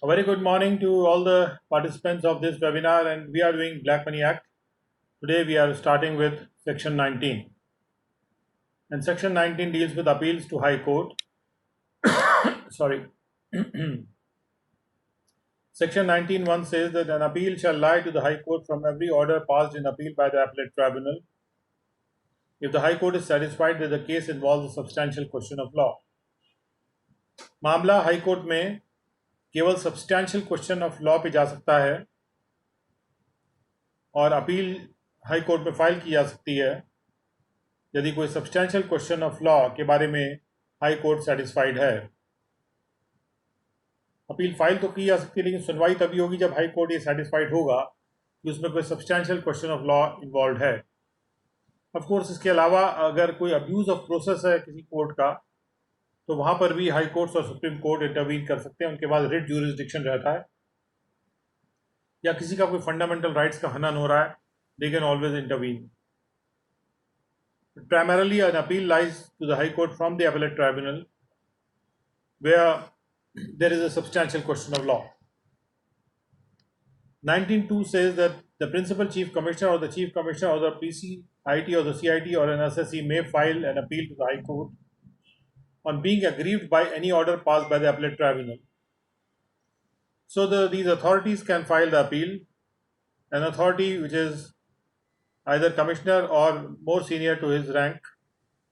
A very good morning to all the participants of this webinar, and we are doing Black Money Act. Today we are starting with section 19, and section 19 deals with appeals to High Court. Sorry. Section 19(1) says that an appeal shall lie to the High Court from every order passed in appeal by the appellate tribunal if the High Court is satisfied that the case involves a substantial question of law. मामला high court में केवल substantial question of law पे जा सकता है और appeal high court में file की जा सकती है यदि कोई सब्सटैंशियल क्वेश्चन ऑफ लॉ के बारे में हाई कोर्ट सेटिस्फाइड है। अपील फाइल तो की जा सकती है, लेकिन सुनवाई तभी होगी जब हाई कोर्ट ये सेटिस्फाइड होगा कि उसमें कोई substantial question of law involve है। ऑफ कोर्स इसके अलावा अगर कोई अब्यूज़ ऑफ प्रोसेस है किसी कोर्ट का, तो वहाँ पर भी हाई कोर्ट्स और सुप्रीम कोर्ट इंटरवीन कर सकते हैं। उनके पास रिट ज्यूरिसडिक्शन रहता है, या किसी का कोई फंडामेंटल राइट्स का हनन हो रहा है, they can always intervene. Primarily, an appeal lies to the High Court from the appellate tribunal where there is a substantial question of law. 19(2) says that the principal chief commissioner or the chief commissioner or the PCIT or the CIT or an SSE may file an appeal to the High Court on being aggrieved by any order passed by the appellate tribunal. So these authorities can file the appeal. An authority which is either commissioner or more senior to his rank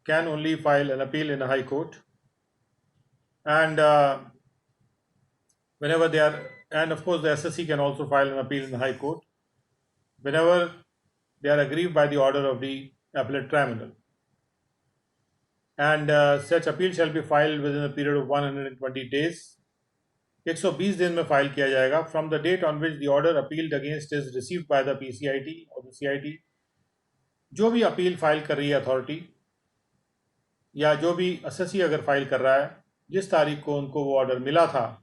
can only file an appeal in a high court, and whenever they are, and of course the SSC can also file an appeal in the high court whenever they are aggrieved by the order of the appellate tribunal, and such appeal shall be filed within a period of 120 days. 120 दिन में file किया जाएगा from the date on which the order appealed against is received by the PCIT और the CIT। जो भी appeal file कर रही है अथॉरिटी या जो भी SSE अगर फाइल कर रहा है, जिस तारीख को उनको वो ऑर्डर मिला था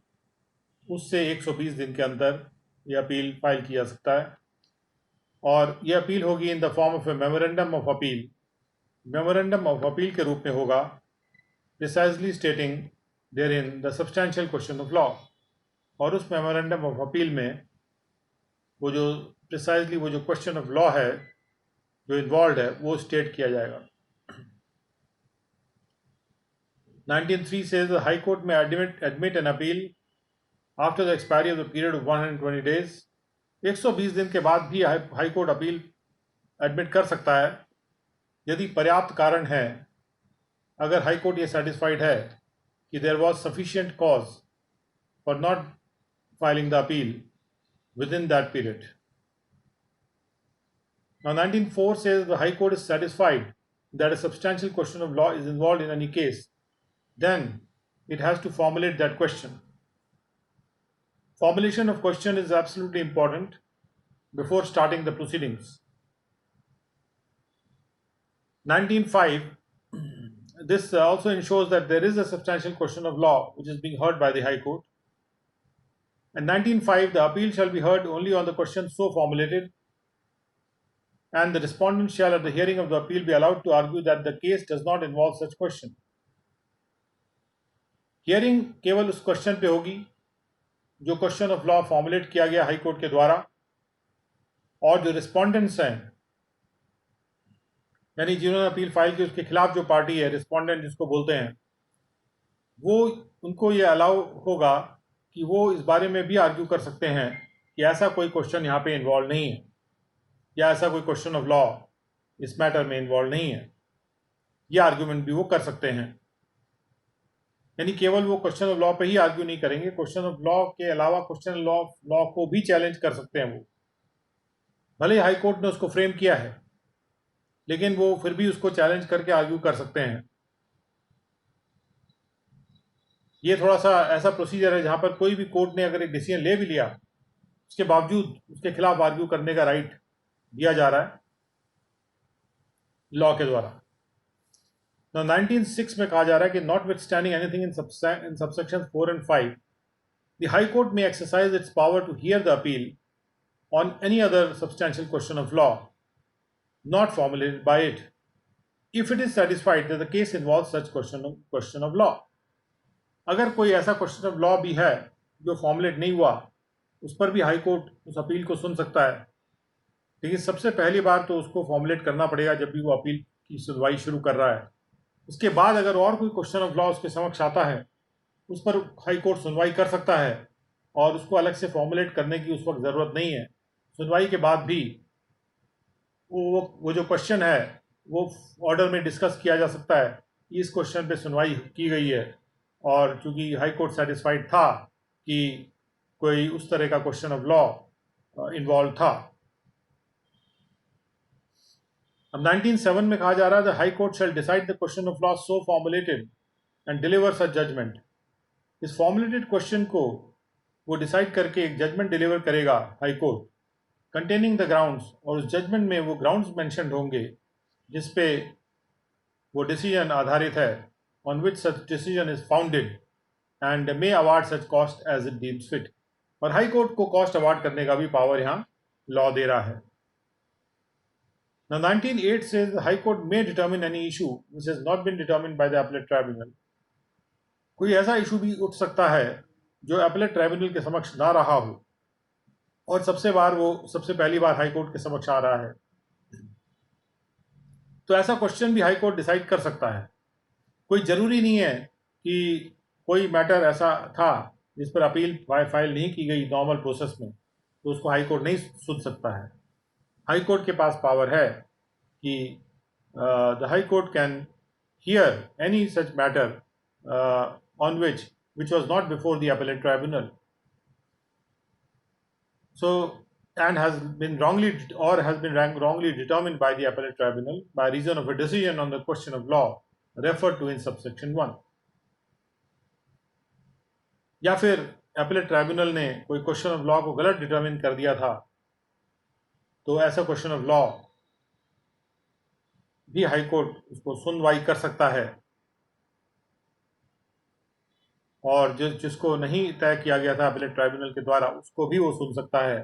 उससे 120 दिन के अंदर ये अपील फाइल किया जा सकता है, और ये अपील होगी in the form of a memorandum of appeal. Memorandum of appeal के रूप में होगा, precisely stating therein the substantial question of law, और उस मेमोरेंडम ऑफ अपील में वो जो प्रिसाइजली वो जो क्वेश्चन ऑफ लॉ है जो इन्वॉल्व है वो स्टेट किया जाएगा। 19(3) says the High Court may admit an appeal after the expiry of the period of 120 days. 120 दिन के बाद भी हाई कोर्ट अपील एडमिट कर सकता है यदि पर्याप्त कारण है, अगर हाई कोर्ट ये सेटिस्फाइड है कि there was sufficient cause for not filing the appeal within that period. Now 19(4) says the High Court is satisfied that a substantial question of law is involved in any case, then it has to formulate that question. Formulation of question is absolutely important before starting the proceedings. 19(5) this also ensures that there is a substantial question of law which is being heard by the High Court. And 19(5) the appeal shall be heard only on the question so formulated, and the respondent shall at the hearing of the appeal be allowed to argue that the case does not involve such question. Hearing केवल उस question पे होगी जो question of law formulate किया गया high court के द्वारा, और जो रिस्पोंडेंट्स हैं यानी जिन्होंने अपील फाइल की उसके खिलाफ जो पार्टी है, रिस्पोंडेंट जिसको बोलते हैं, वो उनको ये अलाउ होगा कि वो इस बारे में भी आर्ग्यू कर सकते हैं कि ऐसा कोई क्वेश्चन यहाँ पे इन्वॉल्व नहीं है या ऐसा कोई क्वेश्चन ऑफ लॉ इस मैटर में इन्वॉल्व नहीं है। ये आर्ग्यूमेंट भी वो कर सकते हैं, यानी केवल वो क्वेश्चन ऑफ लॉ पे ही आर्ग्यू नहीं करेंगे, क्वेश्चन ऑफ लॉ के अलावा क्वेश्चन ऑफ लॉ को भी चैलेंज कर सकते हैं वो। भले हाई कोर्ट ने उसको फ्रेम किया है, लेकिन वो फिर भी उसको चैलेंज करके आर्ग्यू कर सकते हैं। ये थोड़ा सा ऐसा प्रोसीजर है जहां पर कोई भी कोर्ट ने अगर एक डिसीजन ले भी लिया, उसके बावजूद उसके खिलाफ आर्ग्यू करने का राइट दिया जा रहा है लॉ के द्वारा। 19(6) में कहा जा रहा है कि notwithstanding anything in subsection 4 and 5 the high court में exercise its power to hear the appeal on any other substantial question of law not formulated by it if it is satisfied that the case involves such question of law. अगर कोई ऐसा question of law भी है जो formulate नहीं हुआ उस पर भी हाई कोर्ट उस अपील को सुन सकता है। लेकिन सबसे पहली बार तो उसको फॉर्मुलेट करना पड़ेगा जब भी वो अपील की सुनवाई शुरू कर रहा है। उसके बाद अगर और कोई क्वेश्चन ऑफ लॉ उसके समक्ष आता है उस पर हाई कोर्ट सुनवाई कर सकता है और उसको अलग से फॉर्मुलेट करने की उस वक्त ज़रूरत नहीं है। सुनवाई के बाद भी वो जो क्वेश्चन है वो ऑर्डर में डिस्कस किया जा सकता है कि इस क्वेश्चन पे सुनवाई की गई है, और चूंकि हाई कोर्ट सेटिस्फाइड था कि कोई उस तरह का क्वेश्चन ऑफ लॉ इन्वॉल्व था। अब 1907 में कहा जा रहा है the high court shall decide the question of law so formulated and delivers a judgment. इस फॉर्मुलेटेड क्वेश्चन को वो डिसाइड करके एक जजमेंट डिलीवर करेगा high court containing the grounds, और उस जजमेंट में वो ग्राउंड्स मेंशन होंगे जिस पे वो डिसीजन आधारित है, on which such decision is founded and may award such cost as it deems fit. और हाई कोर्ट को कॉस्ट अवार्ड करने का भी पावर यहाँ लॉ दे रहा है। Now 1908 says the High Court may determine any issue which has not been determined by the appellate tribunal। कोई ऐसा इशू भी उठ सकता है जो appellate ट्राइब्यूनल के समक्ष ना रहा हो और सबसे पहली बार हाई कोर्ट के समक्ष आ रहा है, तो ऐसा क्वेश्चन भी हाई कोर्ट डिसाइड कर सकता है। कोई जरूरी नहीं है कि कोई मैटर ऐसा था जिस पर अपील फाइल नहीं की गई नॉर्मल प्रोसेस में, तो उसको हाई कोर्ट नहीं सुन सकता है। हाई कोर्ट के पास पावर है कि the high court can hear any such matter on which was not before the appellate tribunal, so and has been wrongly determined by the appellate tribunal by reason of a decision on the question of law referred to in subsection 1। या फिर appellate tribunal ने कोई question of law को गलत determine कर दिया था, तो ऐसा क्वेश्चन ऑफ लॉ भी हाई कोर्ट उसको सुनवाई कर सकता है, और जिसको नहीं तय किया गया था अपीलेट ट्राइब्यूनल के द्वारा उसको भी वो सुन सकता है।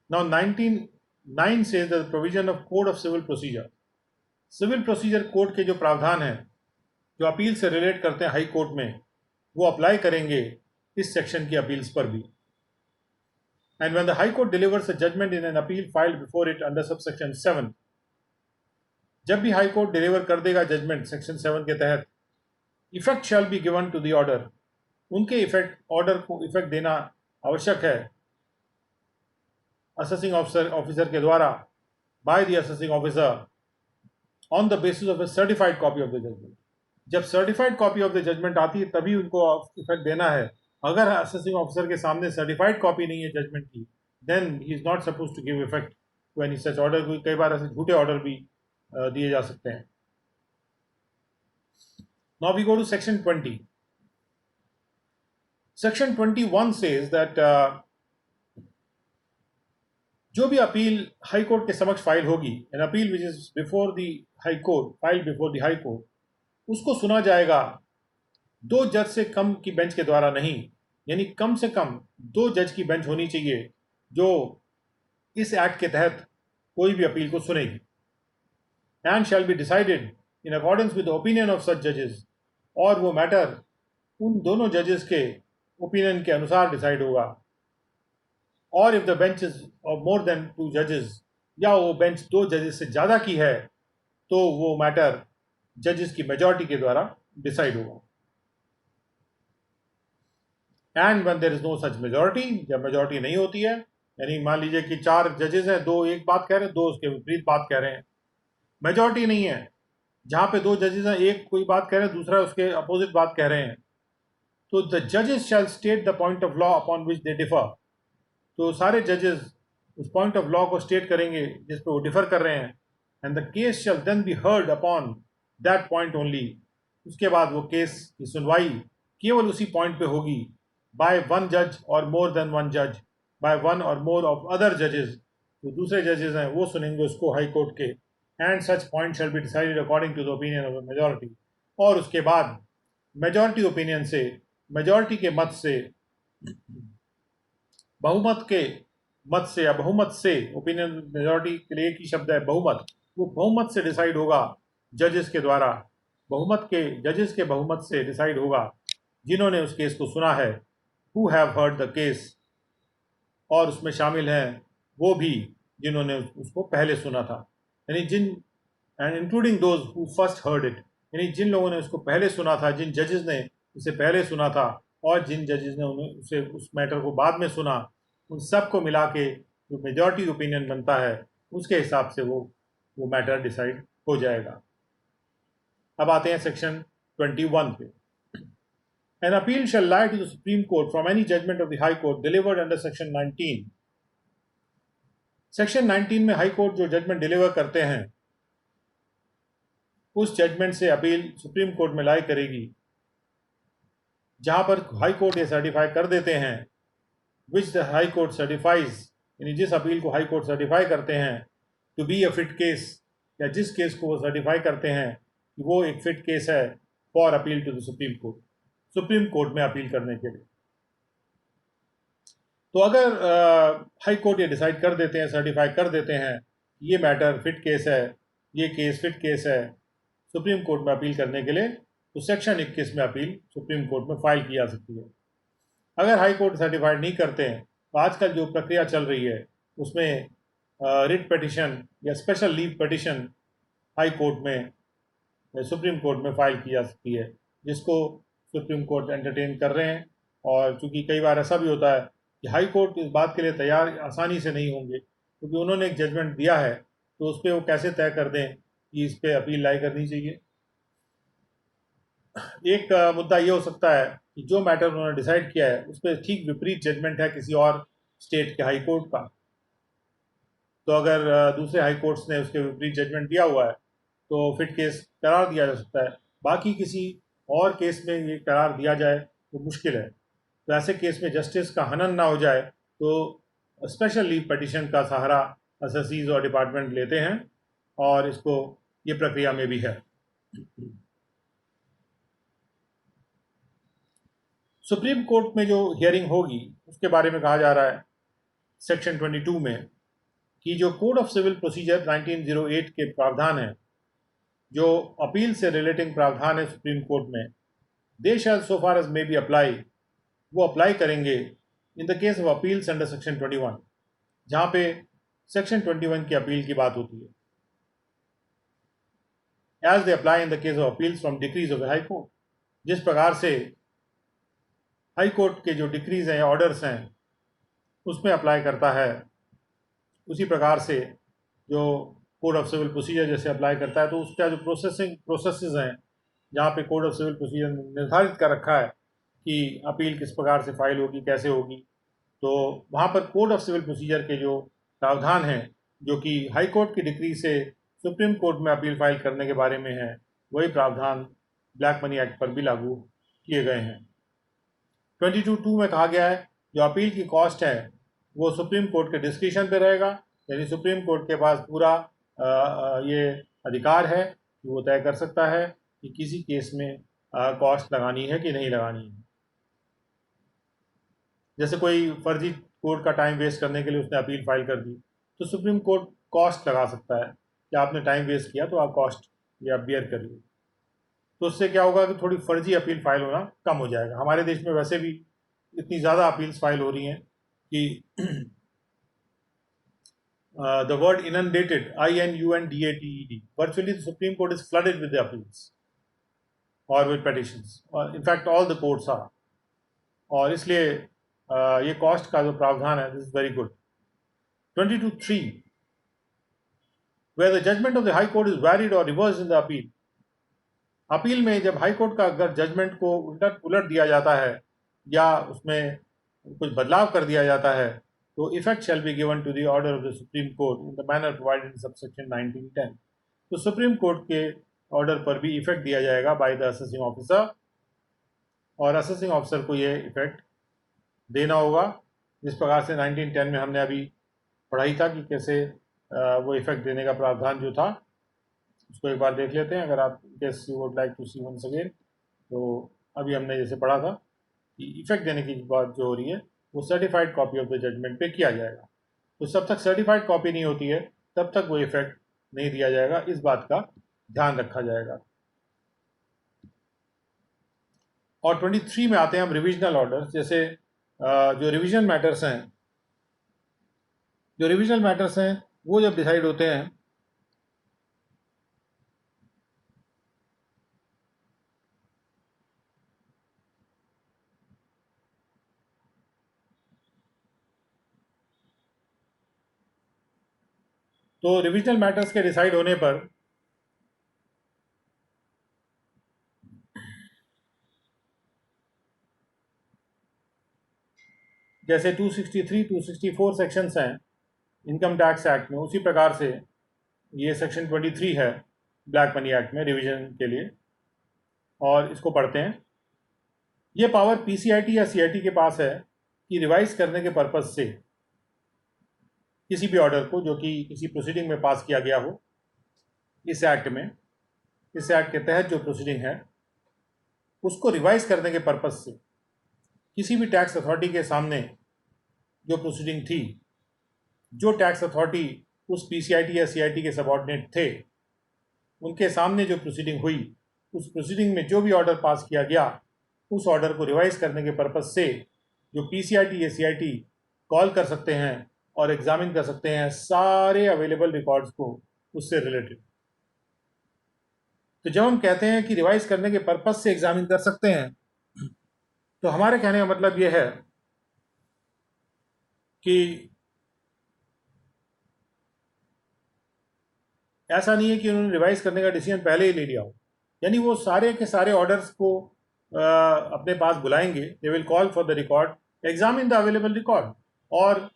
नाउ 1909 से the provision of code of civil procedure. Civil procedure code के जो प्रावधान हैं जो अपील से रिलेट करते हैं हाई कोर्ट में, वो अप्लाई करेंगे इस सेक्शन की अपील्स पर भी। And when the high court delivers a judgment in an appeal filed before it under subsection 7, जब भी हाई कोर्ट डिलीवर कर देगा जजमेंट सेक्शन 7 के तहत, effect shall be given to the order. उनके ऑर्डर को इफेक्ट देना आवश्यक है असेसिंग ऑफिसर के द्वारा, by the assessing officer on the basis of a certified copy of the judgment. जब certified copy of the judgment आती है तभी उनको इफेक्ट देना है। अगर असेसिंग ऑफिसर के सामने सर्टिफाइड कॉपी नहीं है जजमेंट की, then he is not suppose to give effect to any such order. कई बार ऐसे झूठे ऑर्डर भी दिए जा सकते हैं। Now we go to section 20. Section 21 says that जो भी अपील हाई कोर्ट के समक्ष फाइल होगी, an appeal which is before the high court, file before the high कोर्ट, उसको सुना जाएगा 2 जज से कम की बेंच के द्वारा नहीं, यानी कम से कम 2 जज की बेंच होनी चाहिए जो इस एक्ट के तहत कोई भी अपील को सुनेगी। And shall be decided in accordance with the opinion of such जजेस, और वो मैटर उन दोनों जजेस के ओपिनियन के अनुसार डिसाइड होगा। और if the bench is of more than 2 जजेस, या वो बेंच 2 जजेस से ज़्यादा की है, तो वो मैटर जजेस की मेजॉरिटी के द्वारा डिसाइड होगा। And when there is no such majority, जब मेजॉरिटी नहीं होती है, यानी मान लीजिए कि 4 जजेस हैं, 2 एक बात कह रहे हैं, 2 उसके विपरीत बात कह रहे हैं, मेजॉरिटी नहीं है, जहां पे 2 जजेस हैं, एक कोई बात कह रहे हैं, दूसरा उसके अपोजिट बात कह रहे हैं, तो द जजेस shall state the point of law upon which they differ. तो सारे जजेस उस पॉइंट ऑफ लॉ को स्टेट करेंगे जिस पे वो डिफर कर रहे हैं, and the case shall then be heard upon that point only. उसके बाद वो केस की सुनवाई केवल उसी पॉइंट पे होगी, बाय 1 जज और मोर देन 1 जज, बाय 1 और मोर ऑफ अदर जजेस। जो दूसरे जजेस हैं वो सुनेंगे उसको हाई कोर्ट के, and such point shall be decided according to the opinion of the majority. और उसके बाद मेजॉरिटी ओपिनियन से, मेजॉरिटी के मत से, बहुमत के मत से या बहुमत से, ओपिनियन मेजॉरिटी के लिए एक ही शब्द है बहुमत, वो बहुमत से डिसाइड होगा जजेस के द्वारा, बहुमत के जजेस के बहुमत से डिसाइड होगा जिन्होंने उस केस को सुना है, who have heard the case, और उसमें शामिल हैं वो भी जिन्होंने उसको पहले सुना था, यानी जिन and including those who first heard it, यानी जिन लोगों ने उसको पहले सुना था, जिन जजेस ने उसे पहले सुना था और जिन जजेस ने उन्हें उसे उस मैटर को बाद में सुना, उन सब को मिला के जो मेजॉरिटी ओपिनियन बनता है उसके हिसाब से वो मैटर डिसाइड हो जाएगा। अब आते हैं सेक्शन 21 पे। An appeal shall lie to the Supreme Court from any judgment of the High Court delivered under Section 19. Section 19 में हाई कोर्ट जो जजमेंट डिलीवर करते हैं उस जजमेंट से अपील सुप्रीम कोर्ट में लाई करेगी जहां पर हाई कोर्ट ये सर्टिफाई कर देते हैं, which the high court certifies, यानी जिस अपील को हाई कोर्ट सर्टिफाई करते हैं to be a fit case, या जिस केस को वो सर्टिफाई करते हैं कि वो एक फिट केस है for appeal to the supreme court, supreme court में अपील करने के लिए। तो अगर हाई कोर्ट ये डिसाइड कर देते हैं, सर्टिफाई कर देते हैं ये मैटर फिट केस है, ये केस फिट केस है सुप्रीम कोर्ट में अपील करने के लिए, तो सेक्शन 21 में अपील सुप्रीम कोर्ट में फाइल की जा सकती है। अगर हाई कोर्ट सर्टिफाइड नहीं करते हैं तो आजकल जो प्रक्रिया चल रही है उसमें रिट पिटिशन या special leave petition high court में सुप्रीम कोर्ट में फाइल की जा सकती है, जिसको सुप्रीम कोर्ट एंटरटेन कर रहे हैं। और चूंकि कई बार ऐसा भी होता है कि हाई कोर्ट इस बात के लिए तैयार आसानी से नहीं होंगे, क्योंकि उन्होंने एक जजमेंट दिया है तो उस पर वो कैसे तय कर दें कि इस पर अपील लाई करनी चाहिए। एक मुद्दा ये हो सकता है कि जो मैटर उन्होंने डिसाइड किया है उस पर ठीक विपरीत जजमेंट है किसी और स्टेट के हाई कोर्ट का, तो अगर दूसरे हाई कोर्ट्स ने उसके विपरीत जजमेंट दिया हुआ है तो फिट केस करार दिया जा सकता है। बाकी किसी और केस में ये करार दिया जाए तो मुश्किल है, तो ऐसे केस में जस्टिस का हनन ना हो जाए तो स्पेशल लीव पिटिशन का सहारा एसएससीज और डिपार्टमेंट लेते हैं, और इसको ये प्रक्रिया में भी है। सुप्रीम कोर्ट में जो हियरिंग होगी उसके बारे में कहा जा रहा है सेक्शन 22 में कि जो कोड ऑफ सिविल प्रोसीजर 1908 के प्रावधान है, जो अपील से रिलेटिंग प्रावधान है सुप्रीम कोर्ट में, they shall so far as may be apply, वो अप्लाई करेंगे in the case of appeals under section 21, जहां पे सेक्शन 21 की अपील की बात होती है, as they apply in the case of appeals from decrees of high court, जिस प्रकार से हाई कोर्ट के जो डिक्रीज हैं, ऑर्डर्स हैं, उसमें अप्लाई करता है, उसी प्रकार से जो कोड ऑफ सिविल प्रोसीजर जैसे अप्लाई करता है। तो उसका जो प्रोसेसेस हैं जहाँ पे कोड ऑफ सिविल प्रोसीजर निर्धारित कर रखा है कि अपील किस प्रकार से फाइल होगी, कैसे होगी, तो वहाँ पर कोड ऑफ सिविल प्रोसीजर के जो प्रावधान हैं जो कि हाई कोर्ट की डिक्री से सुप्रीम कोर्ट में अपील फाइल करने के बारे में है, वही प्रावधान ब्लैक मनी एक्ट पर भी लागू किए गए हैं। 22(2) में कहा गया है जो अपील की कॉस्ट है वो सुप्रीम कोर्ट के डिस्क्रिशन पे रहेगा, यानी सुप्रीम कोर्ट के पास पूरा ये अधिकार है कि वो तय कर सकता है कि किसी केस में कॉस्ट लगानी है कि नहीं लगानी है। जैसे कोई फर्जी कोर्ट का टाइम वेस्ट करने के लिए उसने अपील फाइल कर दी तो सुप्रीम कोर्ट कॉस्ट लगा सकता है कि आपने टाइम वेस्ट किया तो आप कॉस्ट ये आप बियर करिए। तो उससे क्या होगा कि थोड़ी फर्जी अपील फाइल होना कम हो जाएगा। हमारे देश में वैसे भी इतनी ज़्यादा अपील्स फाइल हो रही हैं कि the word inundated, INUNDATED, virtually the Supreme Court is flooded with the appeals or with petitions, or in fact all the courts are, और इसलिए ये कॉस्ट का जो प्रावधान है this is very good. 22(3) where the judgment of the high court is varied or reversed in the appeal, appeal में जब high court का अगर जजमेंट को उलट दिया जाता है या उसमें कुछ बदलाव कर दिया जाता है तो effect shall be given to the order of the supreme court in the manner provided in subsection 1910, तो सुप्रीम कोर्ट के ऑर्डर पर भी इफेक्ट दिया जाएगा बाय द असेसिंग ऑफिसर, और असेसिंग ऑफिसर को ये इफेक्ट देना होगा जिस प्रकार से 1910 में हमने अभी पढ़ाई था कि कैसे वो इफेक्ट देने का प्रावधान जो था उसको एक बार देख लेते हैं। अगर आप case you would like to see once again, तो अभी हमने जैसे पढ़ा था कि इफेक्ट देने की बात जो हो रही है वो certified copy of the judgment पे किया जाएगा, तो जब तक सर्टिफाइड कॉपी नहीं होती है तब तक वो इफेक्ट नहीं दिया जाएगा, इस बात का ध्यान रखा जाएगा। और 23 में आते हैं हम रिविजनल ऑर्डर। जैसे जो रिविजन मैटर्स हैं वो जब डिसाइड होते हैं तो रिविजनल मैटर्स के डिसाइड होने पर जैसे 263, 264 सेक्शंस हैं इनकम टैक्स एक्ट में, उसी प्रकार से ये सेक्शन 23 है ब्लैक मनी एक्ट में रिवीजन के लिए, और इसको पढ़ते हैं। ये पावर पीसीआईटी या सीआईटी के पास है कि रिवाइज करने के पर्पज से किसी भी ऑर्डर को जो कि किसी प्रोसीडिंग में पास किया गया हो इस एक्ट के तहत जो प्रोसीडिंग है उसको रिवाइज करने के पर्पज से किसी भी टैक्स अथॉरिटी के सामने जो प्रोसीडिंग थी, जो टैक्स अथॉरिटी उस पीसीआईटी या सीआईटी के सबऑर्डिनेट थे, उनके सामने जो प्रोसीडिंग हुई, उस प्रोसीडिंग में जो भी ऑर्डर पास किया गया, उस ऑर्डर को रिवाइज करने के पर्पज से जो पीसीआईटी या सीआईटी कॉल कर सकते हैं और एग्जामिन कर सकते हैं सारे अवेलेबल रिकॉर्ड्स को उससे रिलेटेड। तो जब हम कहते हैं कि रिवाइज करने के पर्पज से एग्जामिन कर सकते हैं, तो हमारे कहने का मतलब यह है कि ऐसा नहीं है कि उन्होंने रिवाइज करने का डिसीजन पहले ही ले लिया हो, यानी वो सारे के सारे ऑर्डर्स को अपने पास बुलाएंगे, they will call for the record, examine the available record, और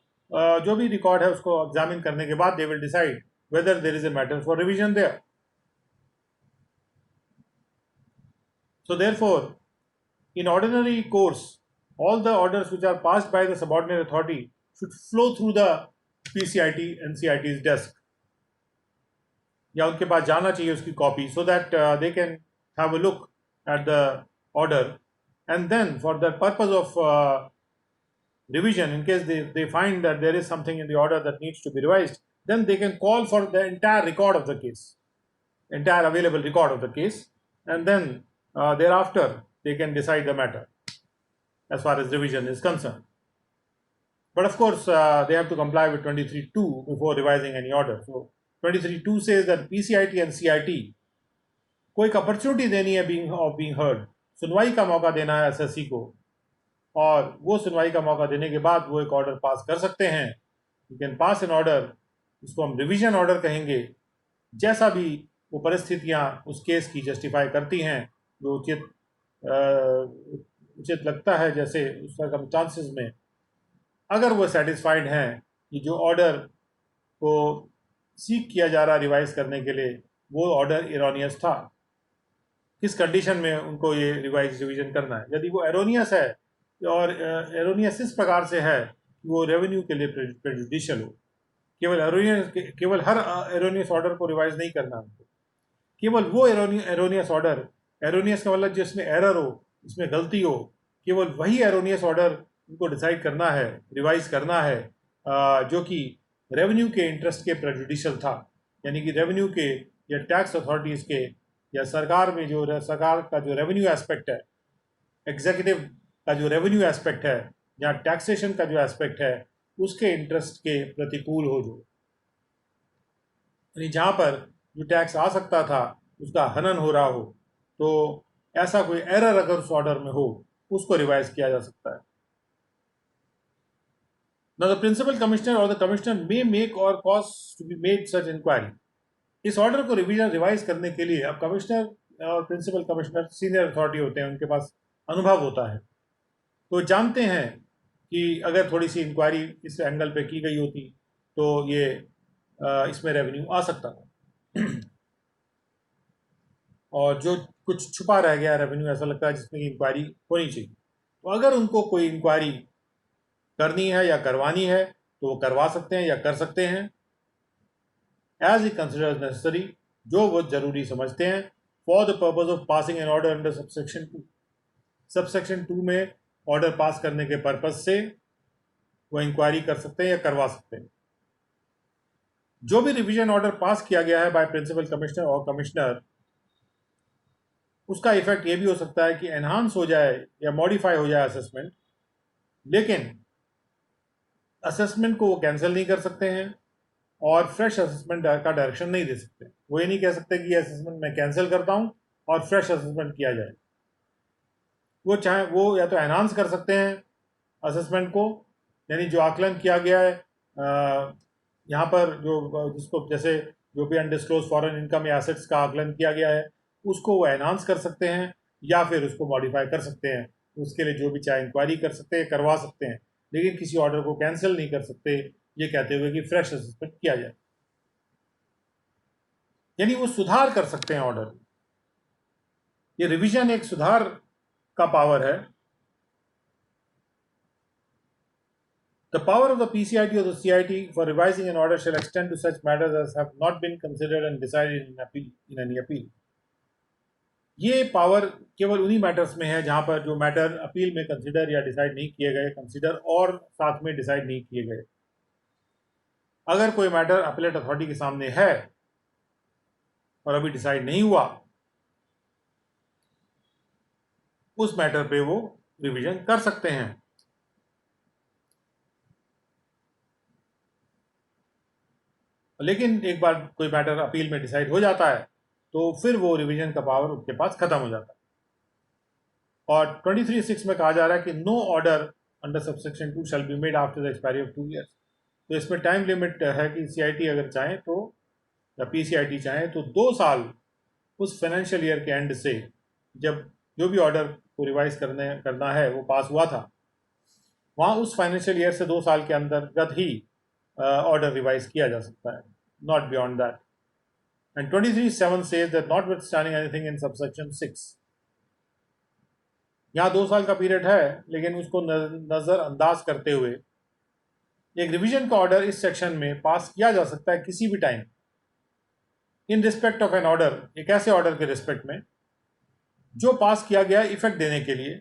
जो भी रिकॉर्ड है उसको एग्जामिन करने के बाद they will decide whether there is a matter for revision there. So therefore, in ordinary course, all the orders which are passed by the subordinate authority should flow through the PCIT and CIT's desk, या उनके पास जाना चाहिए उसकी copy, so that they can have a look at the order, and then for the purpose of revision, in case they find that there is something in the order that needs to be revised, then they can call for the entire record of the case, entire available record of the case, and then thereafter they can decide the matter as far as revision is concerned. But of course they have to comply with 23(2) before revising any order. So 23(2) says that PCIT and CIT को एक opportunity देनी है being heard, सुनवाई का मौका देना है SSC को, और वो सुनवाई का मौका देने के बाद वो एक ऑर्डर पास कर सकते हैं। You can pass an order, इसको हम रिवीजन ऑर्डर कहेंगे, जैसा भी वो परिस्थितियां उस केस की जस्टिफाई करती हैं, जो उचित लगता है, जैसे उस सर्कमस्टांसेस में अगर वो सेटिस्फाइड हैं कि जो ऑर्डर को सीख किया जा रहा रिवाइज करने के लिए वो ऑर्डर एरोनियस था, किस कंडीशन में उनको ये रिवीजन करना है। यदि वो एरोनियस है और एरोनियस इस प्रकार से है कि वो रेवेन्यू के लिए प्रेजुडिशियल हो, केवल हर एरोनियस ऑर्डर को रिवाइज नहीं करना उनको, केवल वो एरोनियस ऑर्डर, एरोनियस का मतलब जिसमें एरर हो, इसमें गलती हो, केवल वही एरोनियस ऑर्डर उनको डिसाइड करना है, रिवाइज करना है, जो कि रेवेन्यू के इंटरेस्ट के प्रेजुडिशियल था, यानी कि रेवेन्यू के या टैक्स अथॉरिटीज़ के या सरकार का जो रेवेन्यू एस्पेक्ट है, एग्जीक्यूटिव का जो रेवेन्यू एस्पेक्ट है या टैक्सेशन का जो एस्पेक्ट है, उसके इंटरेस्ट के प्रतिकूल हो, जो यानी जहाँ पर जो टैक्स आ सकता था उसका हनन हो रहा हो, तो ऐसा कोई एरर अगर उस ऑर्डर में हो उसको रिवाइज किया जा सकता है। Now the principal commissioner or the commissioner may make or cause to be made such inquiry. इस ऑर्डर को रिवाइज करने के लिए अब कमिश्नर और प्रिंसिपल कमिश्नर सीनियर अथॉरिटी होते हैं, उनके पास अनुभव होता है, तो जानते हैं कि अगर थोड़ी सी इंक्वायरी इस एंगल पे की गई होती तो ये इसमें रेवेन्यू आ सकता था, और जो कुछ छुपा रह गया रेवेन्यू ऐसा लगता है जिसमें इंक्वायरी होनी चाहिए, तो अगर उनको कोई इंक्वायरी करनी है या करवानी है तो वो करवा सकते हैं या कर सकते हैं, एज ही कंसिडर्स नेसेसरी, जो वो जरूरी समझते हैं, for the purpose of passing an order under subsection 2। Subsection 2 में ऑर्डर पास करने के पर्पज से वो इंक्वायरी कर सकते हैं या करवा सकते हैं। जो भी रिवीजन ऑर्डर पास किया गया है बाय प्रिंसिपल कमिश्नर और कमिश्नर, उसका इफेक्ट ये भी हो सकता है कि एनहांस हो जाए या मॉडिफाई हो जाए असेसमेंट, लेकिन असेसमेंट को वो कैंसिल नहीं कर सकते हैं और फ्रेश असेसमेंट का डायरेक्शन नहीं दे सकते। वो ये नहीं कह सकते कि ये असेसमेंट मैं कैंसिल करता हूँ और फ्रेश असेसमेंट किया जाए। वो चाहे वो या तो एनहांस कर सकते हैं असेसमेंट को, यानी जो आकलन किया गया है यहाँ पर जो जिसको जैसे जो भी अनडिस्क्लोज फॉरेन इनकम या एसेट्स का आकलन किया गया है उसको वो एनहांस कर सकते हैं या फिर उसको मॉडिफाई कर सकते हैं। उसके लिए जो भी चाहे इंक्वायरी कर सकते हैं, करवा सकते हैं, लेकिन किसी ऑर्डर को कैंसिल नहीं कर सकते ये कहते हुए कि फ्रेश असेसमेंट किया जाए। यानी वो सुधार कर सकते हैं ऑर्डर। ये रिवीजन एक सुधार का पावर है। The power of the PCIT or the CIT for revising an order shall extend to such matters as have not been considered and decided in any appeal. ये पावर केवल उन्हीं matters में है जहां पर जो मैटर अपील में consider या डिसाइड नहीं किए गए, कंसिडर और साथ में डिसाइड नहीं किए गए। अगर कोई मैटर अपीलेट अथॉरिटी के सामने है और अभी डिसाइड नहीं हुआ, उस मैटर पे वो रिवीजन कर सकते हैं। लेकिन एक बार कोई मैटर अपील में डिसाइड हो जाता है तो फिर वो रिवीजन का पावर उनके पास खत्म हो जाता है। और 23(6) में कहा जा रहा है कि no order under subsection 2 shall be made after the expiry of 2 years. तो इसमें टाइम लिमिट है कि सीआईटी अगर चाहे तो या पीसीआईटी चाहे तो 2 साल उस फाइनेंशियल ईयर के एंड से, जब जो भी ऑर्डर को रिवाइज करना है वो पास हुआ था, वहाँ उस फाइनेंशियल ईयर से 2 साल के अंतर्गत ही ऑर्डर रिवाइज किया जा सकता है, not beyond that. And 23(7) says that notwithstanding anything in subsection 6, यहाँ 2 साल का पीरियड है लेकिन उसको नज़रअंदाज करते हुए एक रिवीजन का ऑर्डर इस सेक्शन में पास किया जा सकता है किसी भी time in respect of an order, एक ऐसे ऑर्डर के रिस्पेक्ट में जो पास किया गया इफेक्ट देने के लिए,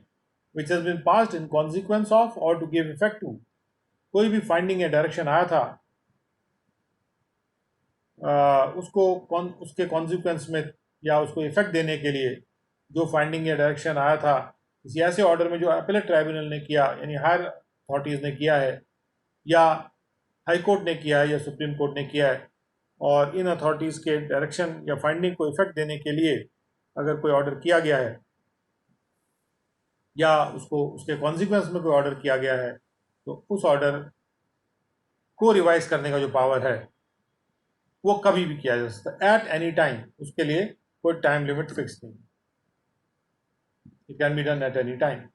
which has been passed in consequence of or to give effect to. कोई भी फाइंडिंग या डायरेक्शन आया था उसके कॉन्सिक्वेंस में या उसको इफेक्ट देने के लिए जो फाइंडिंग या डायरेक्शन आया था किसी ऐसे ऑर्डर में जो अपीलेट ट्राइब्यूनल ने किया, यानी हायर अथॉरिटीज़ ने किया है या हाई कोर्ट ने किया है या सुप्रीम कोर्ट ने किया है, और इन अथॉरिटीज़ के डायरेक्शन या फाइंडिंग को इफेक्ट देने के लिए अगर कोई ऑर्डर किया गया है या उसको उसके कॉन्सिक्वेंस में कोई ऑर्डर किया गया है, तो उस ऑर्डर को रिवाइज करने का जो पावर है वो कभी भी किया जा सकता है, एट एनी टाइम। उसके लिए कोई टाइम लिमिट फिक्स नहीं, it can be done at any time.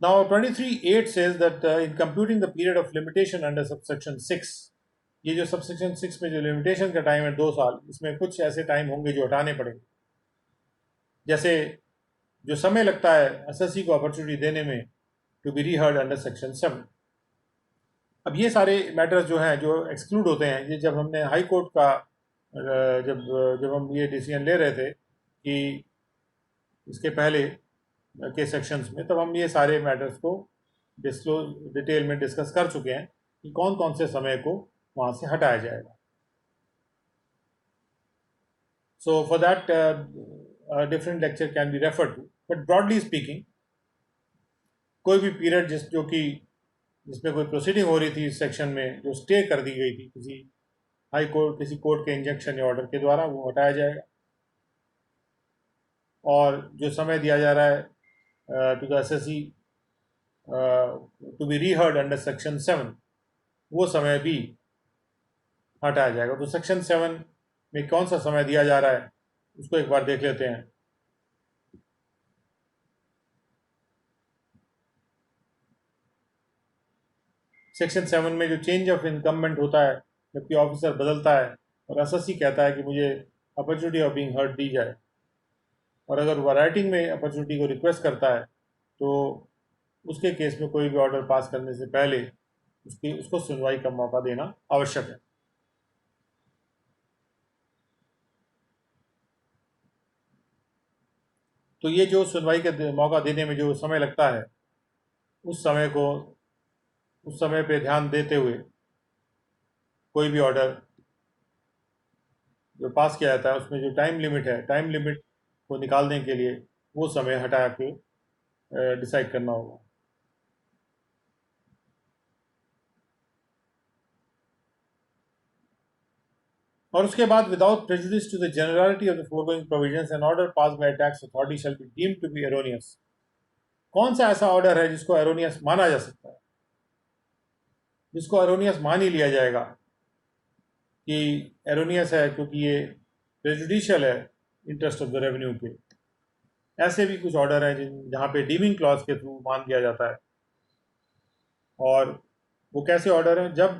Now 23(8) says that in computing the period of limitation under subsection 6, ये जो subsection 6 में जो लिमिटेशन का टाइम है 2 साल, इसमें कुछ ऐसे टाइम होंगे जो हटाने पड़ेंगे। जैसे जो समय लगता है एसएससी को अपॉर्चुनिटी देने में to be reheard under section 7। अब ये सारे मैटर्स जो हैं जो एक्सक्लूड होते हैं, ये जब हमने हाई कोर्ट का जब जब हम ये डिसीजन ले रहे थे कि इसके पहले के सेक्शंस में, तब हम ये सारे मैटर्स को डिटेल में डिस्कस कर चुके हैं कि कौन कौन से समय को वहाँ से हटाया जाएगा। So for that different lecture can be refer to, but broadly speaking कोई भी पीरियड जिसमें कोई प्रोसीडिंग हो रही थी इस सेक्शन में जो स्टे कर दी गई थी किसी हाई कोर्ट किसी कोर्ट के इंजंक्शन या ऑर्डर के द्वारा, वो हटाया जाएगा। और जो समय दिया जा रहा है to the SSC to be reheard under section 7, वो समय भी हटाया जाएगा। तो सेक्शन 7 में कौन सा समय दिया जा रहा है उसको एक बार देख लेते हैं। सेक्शन 7 में जो चेंज ऑफ इनकम्बेंट होता है जबकि ऑफिसर बदलता है और एसएससी कहता है कि मुझे अपॉर्चुनिटी ऑफ बीइंग हर्ड दी जाए, और अगर वह राइटिंग में अपॉर्चुनिटी को रिक्वेस्ट करता है तो उसके केस में कोई भी ऑर्डर पास करने से पहले उसको सुनवाई का मौका देना आवश्यक है। तो ये जो सुनवाई का मौका देने में जो समय लगता है उस समय पे ध्यान देते हुए कोई भी ऑर्डर जो पास किया जाता है उसमें जो टाइम लिमिट है, टाइम लिमिट को निकालने के लिए वो समय हटा के डिसाइड करना होगा। और उसके बाद without prejudice to the generality of the foregoing provisions an order passed by tax authority shall be deemed to be erroneous. कौन सा ऐसा ऑर्डर है जिसको एरोनियस माना जा सकता है, जिसको एरोनियस मान ही लिया जाएगा कि एरोनियस है क्योंकि ये प्रेजुडिशियल है इंटरेस्ट ऑफ द रेवेन्यू के। ऐसे भी कुछ ऑर्डर हैं जहाँ पे डीमिंग क्लॉज के थ्रू मान दिया जाता है। और वो कैसे ऑर्डर हैं? जब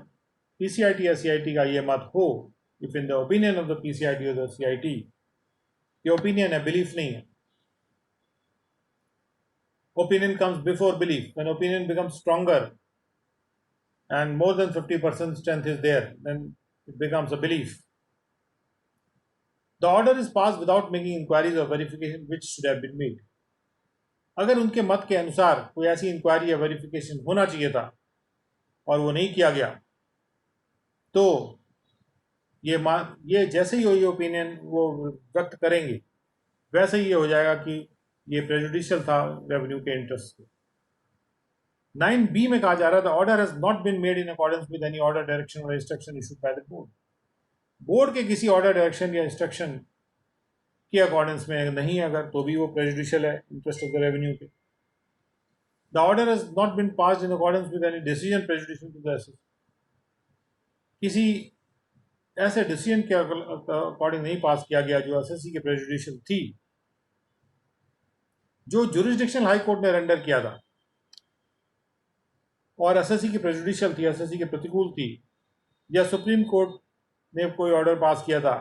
पीसीआईटी या सीआईटी का ये मत हो, if in the opinion of the PCIT और द सीआईटी, ये ओपिनियन है, बिलीफ नहीं है। Opinion comes before belief. When opinion becomes stronger and more than 50% strength is there, then it becomes a belief. The order is passed without making inquiries or verification which should have been made. अगर उनके मत के अनुसार कोई ऐसी inquiry या verification होना चाहिए था और वो नहीं किया गया, तो ये जैसे ही ये ओपिनियन वो व्यक्त करेंगे वैसे ही ये हो जाएगा कि ये प्रेजुडिशियल था रेवेन्यू के इंटरेस्ट से। 9B में कहा जा रहा था order has not been made in accordance with any order, direction और instruction issued by the board. Board के किसी ऑर्डर, डायरेक्शन या इंस्ट्रक्शन के अकॉर्डेंस में नहीं है अगर, तो भी वो प्रेजुडिशियल है इंटरेस्ट ऑफ द रेवेन्यू के। The order has not been passed in accordance with any decision prejudicial to the asset. किसी ऐसे डिसीजन के अकॉर्डिंग नहीं पास किया गया जो एसएससी के प्रेजुडिशियल थी, जो जुरिस्डिक्शनल हाई कोर्ट ने रेंडर किया था और एसएससी की प्रेजुडिशियल थी, एसएससी के प्रतिकूल थी, या सुप्रीम कोर्ट ने कोई ऑर्डर पास किया था,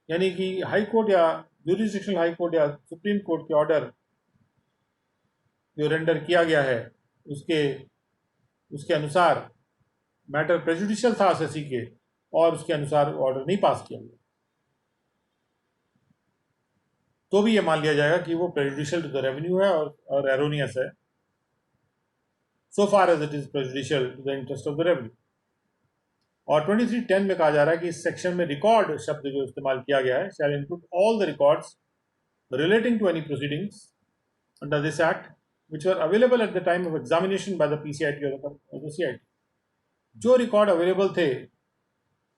यानी कि हाई कोर्ट या जुरिस्डिक्शनल हाई कोर्ट या सुप्रीम कोर्ट के ऑर्डर जो रेंडर किया गया है उसके अनुसार मैटर प्रेजुडिशियल था एसएससी के और उसके अनुसार ऑर्डर नहीं पास किया गया, तो भी ये मान लिया जाएगा कि वो प्रेजुडिशियल टू द रेवेन्यू है और एरोनियस है, so far as it is prejudicial to the interest of the revenue. और 2310 में कहा जा रहा है कि इस सेक्शन में रिकॉर्ड शब्द जो इस्तेमाल किया गया है shall include all the records relating to any proceedings under this act which were available at the time of examination by the PCIT or the CIT. जो रिकॉर्ड अवेलेबल थे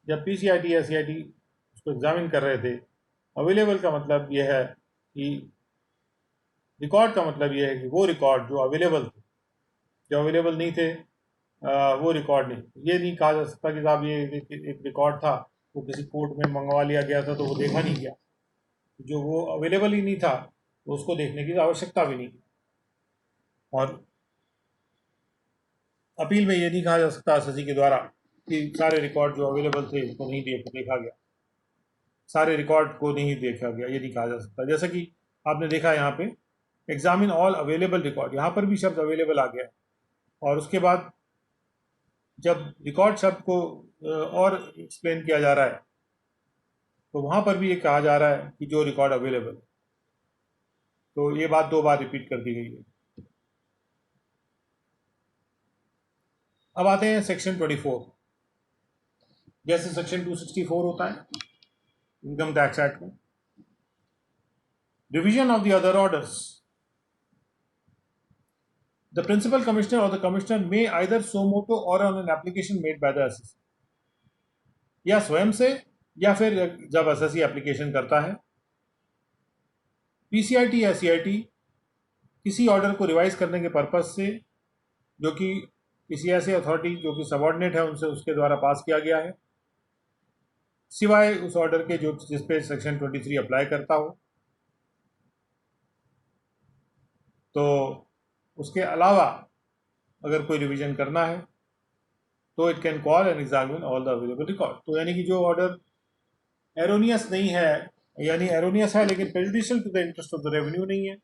जब PCIT या CIT उसको एग्जामिन कर रहे थे, available का मतलब यह है कि रिकॉर्ड का मतलब यह है कि वो रिकॉर्ड जो अवेलेबल थे, जो अवेलेबल नहीं थे वो रिकॉर्ड नहीं। ये नहीं कहा जा सकता कि साहब ये एक रिकॉर्ड था, वो किसी कोर्ट में मंगवा लिया गया था तो वो देखा नहीं गया, जो वो अवेलेबल ही नहीं था तो उसको देखने की आवश्यकता भी नहीं। और अपील में ये नहीं कहा जा सकता एसएससी के द्वारा कि सारे रिकॉर्ड जो अवेलेबल थे उसको नहीं देखा गया, सारे रिकॉर्ड को नहीं देखा गया, ये नहीं कहा जा सकता। जैसा कि आपने देखा यहाँ पे एग्जामिन ऑल अवेलेबल रिकॉर्ड, यहाँ पर भी शब्द अवेलेबल आ गया, और उसके बाद जब रिकॉर्ड शब्द को और एक्सप्लेन किया जा रहा है तो वहाँ पर भी ये कहा जा रहा है कि जो रिकॉर्ड अवेलेबल है, तो ये बात 2 बार रिपीट कर दी गई है। अब आते हैं सेक्शन 24। जैसे सेक्शन 264 होता है इनकम टैक्स एक्ट में, revision of the other orders, the principal commissioner or the commissioner may either suo motu or on an application made by the assessor, या स्वयं से या फिर जब एसएससी एप्लीकेशन करता है, पीसीआईटी या सीआईटी किसी ऑर्डर को रिवाइज करने के पर्पज से जो कि किसी ऐसे अथॉरिटी जो कि सबऑर्डिनेट है उनसे उसके द्वारा पास किया गया है, सिवाय उस ऑर्डर के जो जिस पे सेक्शन 23 अप्लाई करता हो, तो उसके अलावा अगर कोई रिवीजन करना है तो it can call and examine all the available record. तो यानी कि जो ऑर्डर एरोनियस नहीं है, यानी एरोनियस है लेकिन prejudicial to the interest of the revenue नहीं है,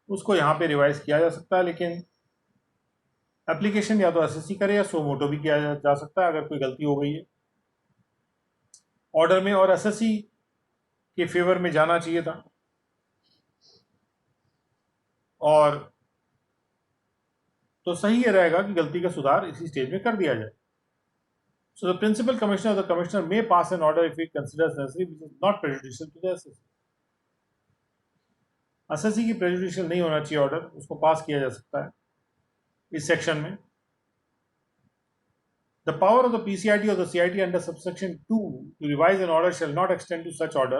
उसको यहाँ पे रिवाइज किया जा सकता है, लेकिन एप्लीकेशन या तो एसएससी करे या सो मोटो भी किया जा सकता है अगर कोई गलती हो गई है ऑर्डर में और एसएससी के फेवर में जाना चाहिए था, और तो सही ये रहेगा कि गलती का सुधार इसी स्टेज में कर दिया जाए। So the principal commissioner of the commissioner may pass an order if he considers necessary which is not prejudicial to the SSC. SSC की प्रेजुडिशियल नहीं होना चाहिए ऑर्डर, उसको पास किया जा सकता है इस सेक्शन में। The power of the PCIT or the CIT under subsection 2 to revise an order shall not extend to such order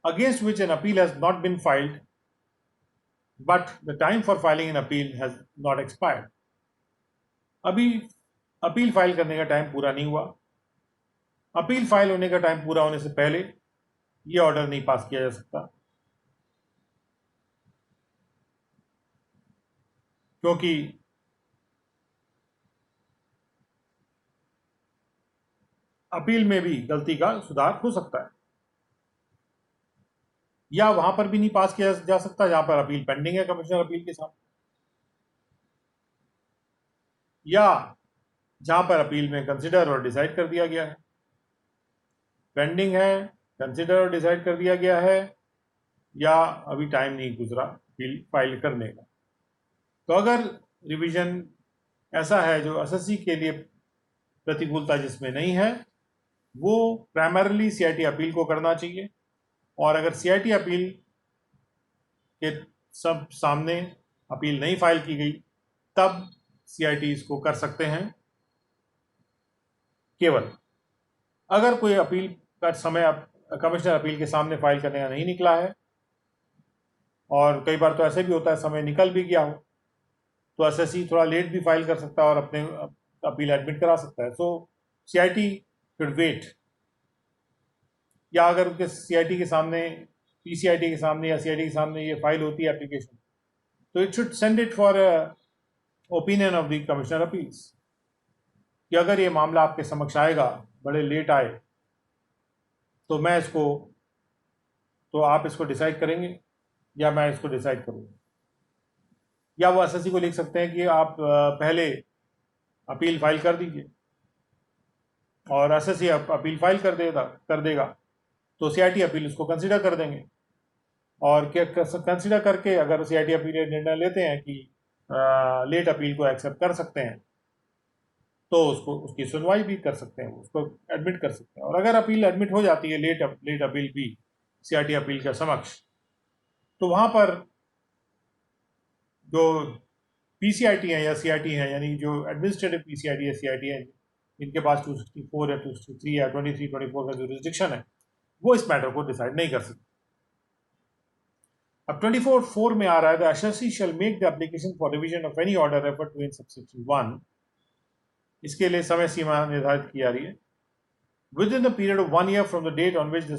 against which an appeal has not been filed, but the time for filing an appeal has not expired. अभी appeal file करने का time पूरा नहीं हुआ, appeal file होने का time पूरा होने से पहले ये ऑर्डर नहीं पास किया जा सकता, क्योंकि अपील में भी गलती का सुधार हो सकता है, या वहां पर भी नहीं पास किया जा सकता जहां पर अपील पेंडिंग है कमिश्नर अपील के साथ, या जहां पर अपील में कंसिडर और डिसाइड कर दिया गया है। पेंडिंग है, कंसिडर और डिसाइड कर दिया गया है, या अभी टाइम नहीं गुजरा अपील फाइल करने का। तो अगर रिवीजन ऐसा है जो एसएससी के लिए प्रतिकूलता जिसमें नहीं है, वो प्राइमरली सीआईटी अपील को करना चाहिए, और अगर सीआईटी अपील के सब सामने अपील नहीं फाइल की गई तब सीआईटी इसको कर सकते हैं। केवल अगर कोई अपील का समय कमिश्नर अपील के सामने फाइल करने का नहीं निकला है, और कई बार तो ऐसे भी होता है समय निकल भी गया हो, तो एसएससी थोड़ा लेट भी फाइल कर सकता है और अपने अपील एडमिट करा सकता है। सो सीआईटी शुड वेट, या अगर उनके सीआईटी के सामने, पीसीआईटी के सामने या सीआईटी के सामने ये फाइल होती है एप्लीकेशन, तो it should send it for opinion of the commissioner appeals, कि अगर ये मामला आपके समक्ष आएगा, बड़े लेट आए, तो मैं इसको, तो आप इसको डिसाइड करेंगे या मैं इसको डिसाइड करूँगा। या वो एसएससी को लिख सकते हैं कि आप पहले अपील फाइल कर दीजिए, और एसएससी अपील फाइल कर देगा तो सीआईटी अपील उसको कंसिडर कर देंगे, और कंसिडर करके अगर सीआईटी अपील निर्णय लेते हैं कि लेट अपील को एक्सेप्ट कर सकते हैं, तो उसको उसकी सुनवाई भी कर सकते हैं, उसको एडमिट कर सकते हैं। और अगर अपील एडमिट हो जाती है लेट अपील भी सीआईटी अपील के समक्ष, तो वहां पर जो पीसीआईटी है या सीआईटी है, यानी जो एडमिनिस्ट्रेटिव पीसीआईटी या सीआईटी है, इनके पास 264 या 263 या 23-24 का जो जुरिस्डिक्शन है, वो इस मैटर को डिसाइड नहीं कर सकते। अब 24(4) में आ रहा है, the SSC shall make the application for revision of any order referred to in subsection 1। इसके लिए समय सीमा निर्धारित की जा रही है। Within the period of 1 year from the date on which the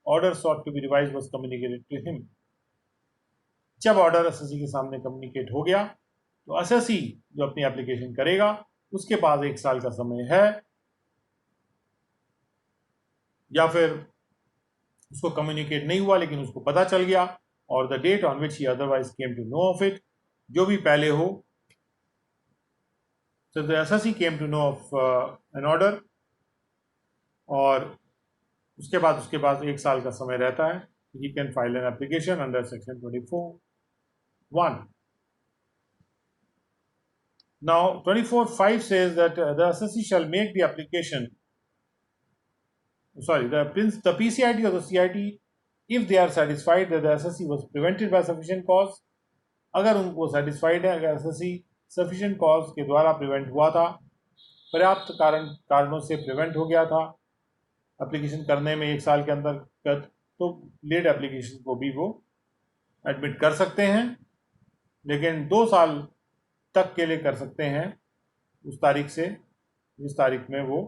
order sought to be revised was communicated to him। जब order SSC के सामने कम्युनिकेट हो गया, तो एसएससी जो अपनी एप्लीकेशन करेगा उसके पास 1 साल का समय है, या फिर उसको कम्युनिकेट नहीं हुआ लेकिन उसको पता चल गया, और the date on which he otherwise came to know of it, जो भी पहले हो। So the SSC came to know of an order, और उसके बाद 1 साल का समय रहता है, he can file an application under section 24(1). Now 24(5) says that the SSC shall make the application, the PCIT or the CIT, if they are satisfied that the SSC was prevented by sufficient cause। अगर उनको satisfied है, अगर SSC sufficient cause के द्वारा prevent हुआ था, पर्याप्त कारणों से प्रिवेंट हो गया था एप्लीकेशन करने में 1 साल के अंदर, तो लेट एप्लीकेशन को भी वो एडमिट कर सकते हैं, लेकिन 2 साल तक के लिए कर सकते हैं उस तारीख से जिस तारीख में वो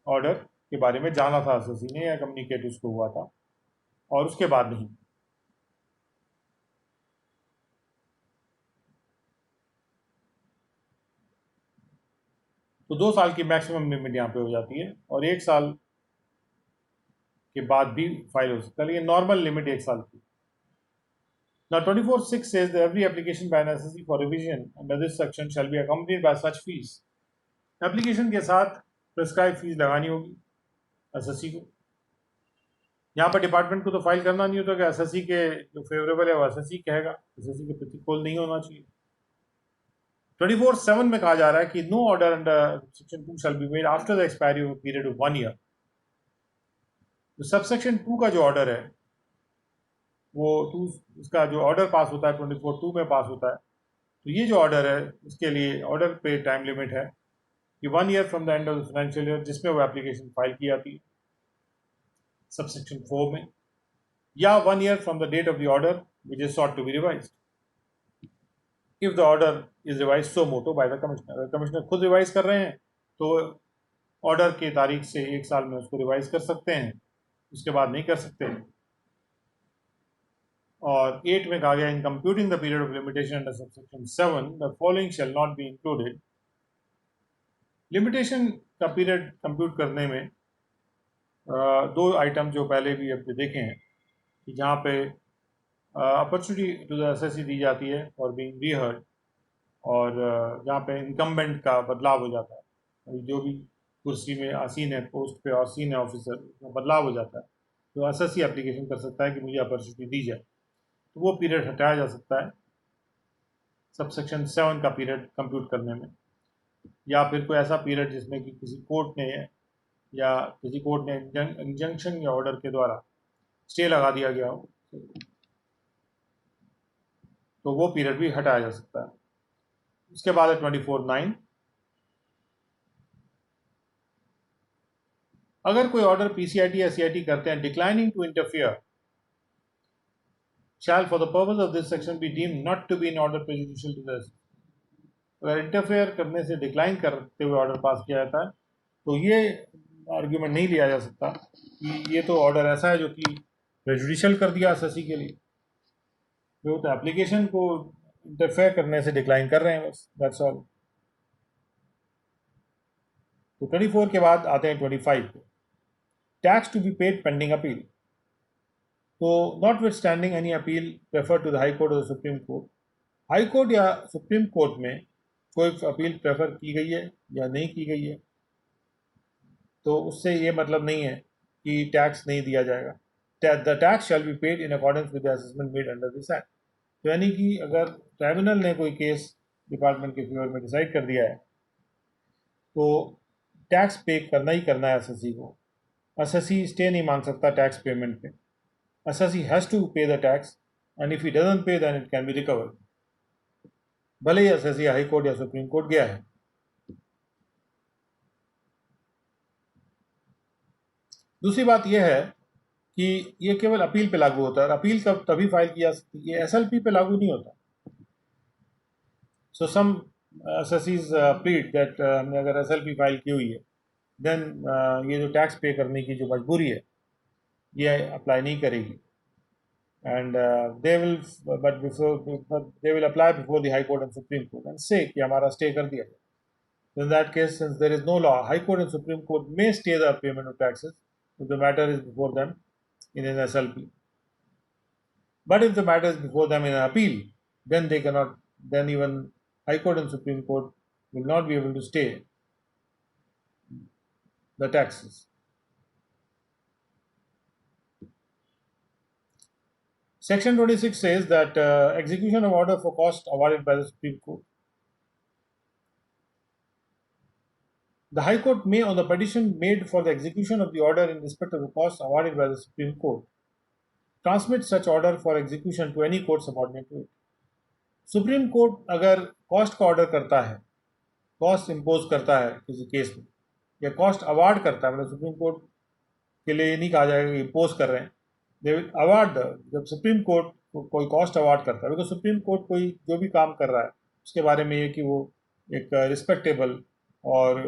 ऑर्डर के बारे में जाना था एसएससी ने या कम्युनिकेट उसको हुआ था, और उसके बाद नहीं। तो 2 साल की मैक्सिमम लिमिट यहाँ पे हो जाती है, और 1 साल के बाद भी फाइल हो सकता है, लेकिन नॉर्मल लिमिट 1 साल की। Now 24(6) says that every application by an SSC for revision under this section shall be accompanied by such fees। Application के साथ प्रिस्क्राइब फीस लगानी होगी एसएससी को। यहाँ पर डिपार्टमेंट को तो फाइल करना नहीं होता कि एसएससी के जो फेवरेबल है वो एसएससी कहेगा, एसएससी के प्रतिकूल नहीं होना चाहिए। 24(7) में कहा जा रहा है कि no order under section 2 shall be made after the expiry of period of 1 year. तो सबसेक्शन 2 का जो ऑर्डर है वो इसका जो ऑर्डर पास होता है 24(2) में पास होता है। तो ये जो ऑर्डर है इसके लिए ऑर्डर पे टाइम लिमिट है कि 1 year from the end of the financial year जिसमें वो एप्लीकेशन फाइल की जाती है सबसेक्शन 4 में, या 1 year from the date of the order which is sought to be revised if the order is revised so moto by the commissioner। अगर commissioner खुद revise कर रहे हैं तो ऑर्डर की तारीख से 1 साल में उसको रिवाइज कर सकते हैं, उसके बाद नहीं कर सकते। और 8 में कहा गया in computing the period of limitation under subsection 7 the following shall not be included. Limitation का पीरियड कंप्यूट करने में दो आइटम जो पहले भी अब देखे हैं कि जहाँ पे अपॉर्चुनिटी टू द एसएससी दी जाती है और बीइंग रीहर्ड, और जहाँ पे इनकम्बेंट का बदलाव हो जाता है, जो भी कुर्सी में आसीन है पोस्ट पे आसीन है ऑफिसर, उसमें बदलाव हो जाता है, तो एसएससी एप्लीकेशन कर सकता है कि मुझे अपॉर्चुनिटी दी जाए, तो वो पीरियड हटाया जा सकता है सबसेक्शन 7 का पीरियड कंप्यूट करने में। या फिर कोई ऐसा पीरियड जिसमें कि किसी कोर्ट ने या किसी कोर्ट ने इंजंक्शन या ऑर्डर के द्वारा स्टे लगा दिया गया हो, तो वो पीरियड भी हटाया जा सकता है। उसके बाद है 24(9)। अगर कोई ऑर्डर पीसीआईटी या सीआईटी करते हैं declining to interfere shall for the purpose of this section be deemed not to be in order prejudicial to the. अगर इंटरफेयर करने से डिक्लाइन करते हुए ऑर्डर पास किया जाता है तो ये आर्ग्यूमेंट नहीं लिया जा सकता कि ये तो ऑर्डर ऐसा है जो कि प्रेजुडिशियल कर दिया एसएससी के लिए, जो तो एप्लीकेशन को इंटरफेयर करने से डिक्लाइन कर रहे हैं, बस दैट्स ऑल। तो 24 के बाद आते हैं 25 पे, tax to be paid pending appeal. तो notwithstanding any appeal prefer to the high court और सुप्रीम कोर्ट, हाई कोर्ट या सुप्रीम कोर्ट में कोई अपील प्रेफर की गई है या नहीं की गई है, तो उससे ये मतलब नहीं है कि टैक्स नहीं दिया जाएगा। The tax shall be paid in accordance with the assessment made under this act. तो यानी कि अगर ट्राइब्यूनल ने कोई केस डिपार्टमेंट के फेवर में डिसाइड कर दिया है तो टैक्स पे करना ही करना है एसएससी को। एसएससी स्टे नहीं मांग सकता टैक्स पेमेंट पे। SSC has to pay the tax and if he doesn't pay then it can be recovered, भले ही एसएससी हाई कोर्ट या सुप्रीम कोर्ट गया है। दूसरी बात यह है कि ये केवल अपील पे लागू होता है, अपील कब तभी फाइल की जा सकती है, ये एसएलपी पे लागू नहीं होता। सो सम एसएससीज प्लीड दैट हमने अगर एसएलपी फाइल की हुई है देन ये जो टैक्स पे करने की जो मजबूरी है ये अप्लाई नहीं करेगी, and they will apply before the high court and supreme court and से कि हमारा स्टे कर दिया जाए। So in that case, since there is no law, High Court and Supreme Court may stay the payment of taxes if the matter is before them in an SLP. But if the matter is before them in an appeal, then they cannot. Then even High Court and Supreme Court will not be able to stay the taxes. Section 26 says that execution of order for cost awarded by the Supreme Court. The High Court may, on the petition made for the execution of the order in respect of the costs awarded by the Supreme Court, transmit such order for execution to any court subordinate to it. Supreme court अगर cost का order करता है, cost impose करता है किसी case में, या cost award करता है, मतलब सुप्रीम कोर्ट के लिए नहीं कहा जाएगा कि इम्पोज कर रहे हैं, दे विल अवार्ड। जब सुप्रीम कोर्ट कोई कॉस्ट अवार्ड करता है, बिकॉज सुप्रीम कोर्ट कोई जो भी काम कर रहा है उसके बारे में ये कि वो एक रिस्पेक्टेबल और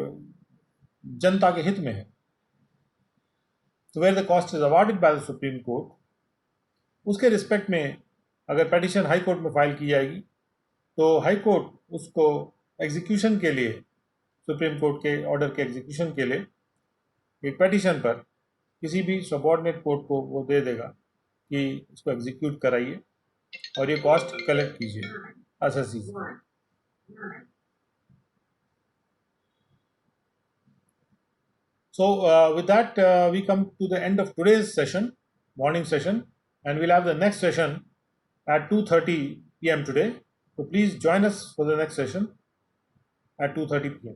जनता के हित में है। तो where the cost is awarded by the supreme court, उसके रिस्पेक्ट में अगर पेटिशन हाई कोर्ट में फाइल की जाएगी तो हाई कोर्ट उसको एग्जीक्यूशन के लिए, सुप्रीम कोर्ट के ऑर्डर के एग्जीक्यूशन के लिए एक पेटिशन पर किसी भी सबऑर्डिनेट कोर्ट को वो दे देगा कि इसको एग्जीक्यूट कराइए और ये कॉस्ट कलेक्ट कीजिए एसएससी से। So with that we come to the end of today's session, morning session, and we'll have the next session at 2:30 p.m. today. So please join us for the next session at 2:30 p.m.